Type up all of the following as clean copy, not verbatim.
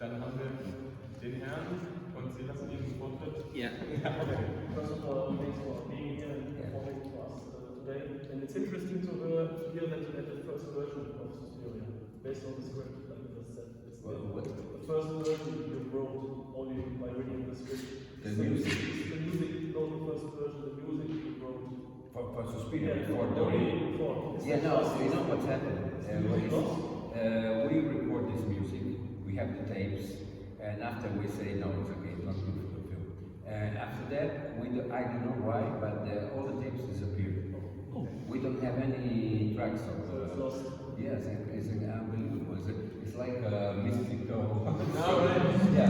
Dann haben wir den Herrn und Sie lassen ihn Vortritt. Yeah. Okay. First of all, thanks for being here and performing to us today. And it's interesting to hear that you had the first version of Suspiria, based on the script, like you just said. It's the first version you wrote only by reading the script. The music. The music, not the first version, the music you wrote. For Suspiria, Yeah, for only before. Yeah, no, so you know what's happened? We record this music, we have the tapes, and after we say, no, it's okay, it's not good for the film. And after that, I don't know why, but all the tapes disappeared. Oh. We don't have any tracks of It's lost. yes, it's unbelievable. It's like a mystical. No, right. Yeah.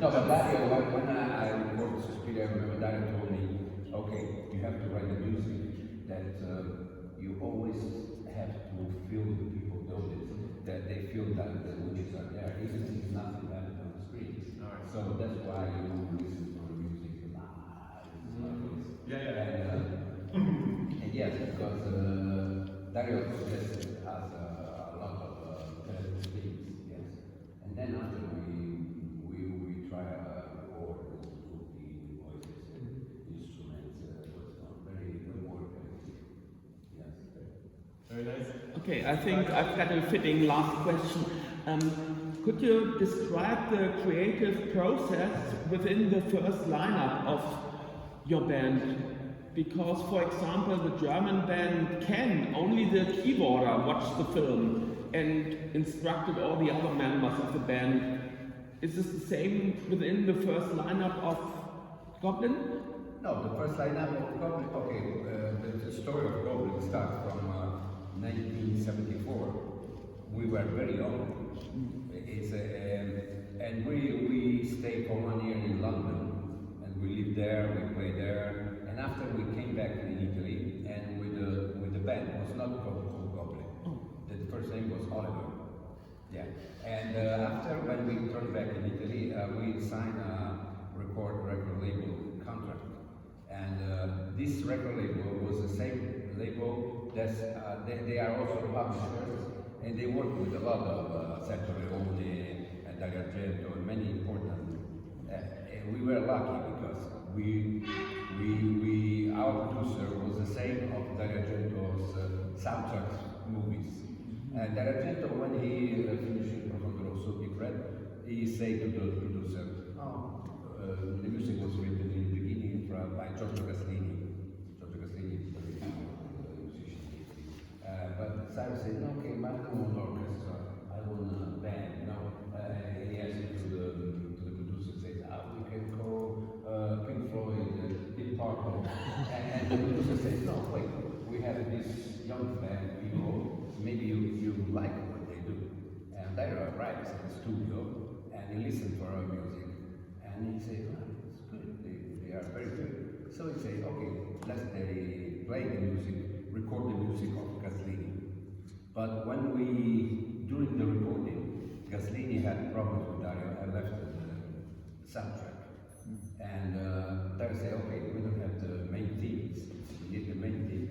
No, but Dario, when I recorded Suspiria, I remember Dario told me, okay, you have to write the music that you always have to feel the people know it, that they feel that the witches are there, even if nothing happened on the screen. Alright. So that's why you listen to the music live. Yeah. And yes, because Dario suggested us a lot of creative things, yes. And then after we try record and put the voices and instruments, it was very good work. Yes. Very nice. Okay, I think I've got a fitting last question. Could you describe the creative process within the first lineup of your band? Because, for example, the German band Ken, only the keyboarder watched the film and instructed all the other members of the band. Is this the same within the first lineup of Goblin? No, the first lineup of Goblin, okay, the story of Goblin starts from 1974. We were very young. And we stayed for 1 year in London, and we lived there, we played there. And after we came back in Italy, and with the band, it was not called Goblin. The first name was Oliver. Yeah. And after when we turned back in Italy, we signed a record label contract. And this record label was the same label that they are also publishers, and they work with a lot of Sergio Leone and Dario Argento and many important. And we were lucky because our producer was the same of Dario Argento's soundtrack movies. And Dario Argento, when he finished Profondo Rosso, Big Red, he said to the producer, the music was written in the beginning by Giorgio Castellini. Giorgio Castellini is a very good musician. But Simon said, no, okay, but I don't want orchestra, I want a band, you know. And he asked to the producer, said, we can call Pink Floyd, Deep Purple. And the producer said, no, wait, we have this young band, people, maybe you like what they do. And they arrives in the studio, and he listened for our music. And he said, it's good, they are very good. So he said, okay, let's play the music, record the music of Gaslini. But when during the recording, Gaslini had problems with Dario and left the soundtrack. And Dario said, okay, we don't have the main themes, we need the main theme.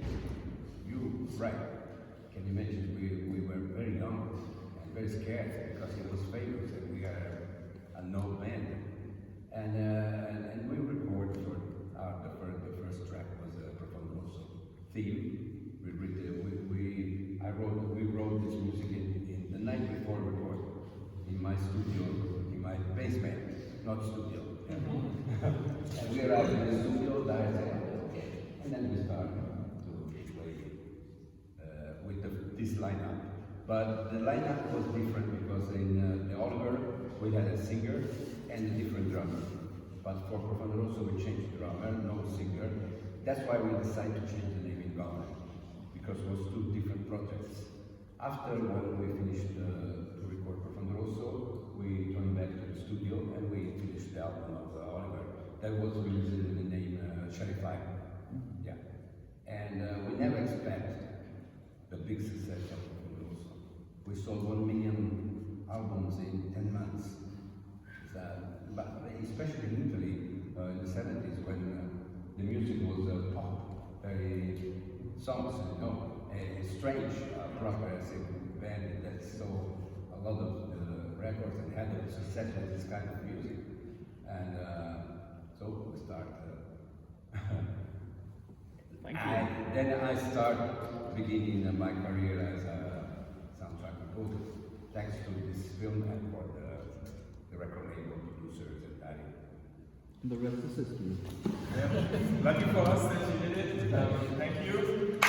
You, right. Can you imagine, we were very young and very scared because he was famous and we are a no band. And we recorded for the first track was Profondo Rosso theme. We wrote this music in the night before recording in my studio, in my basement, not studio. And we arrived in the studio, Dario said, okay, and then we started to play with this lineup. But the lineup was different because in the Oliver we had a singer and a different drummer. But for Profondo Rosso we changed drummer, no singer. That's why we decided to change the name in Goblin, because it was two different projects. After when we finished to record Profondo Rosso, we turned back to the studio and we finished the album of Oliver. That was released in the name Sheriff Eye. Yeah. And we never expect the big success of Profondo Rosso. We sold 1 million albums in 10 months. But especially in Italy in the 70s when the music was pop, very songs, you know. a strange progressive band that saw a lot of records and had a success with this kind of music. And so we start. Thank you. Then I start beginning my career as a soundtrack composer, thanks to this film and for the record label producers and that. The rest is history. Yeah. Lucky for us that you did it. Thank you.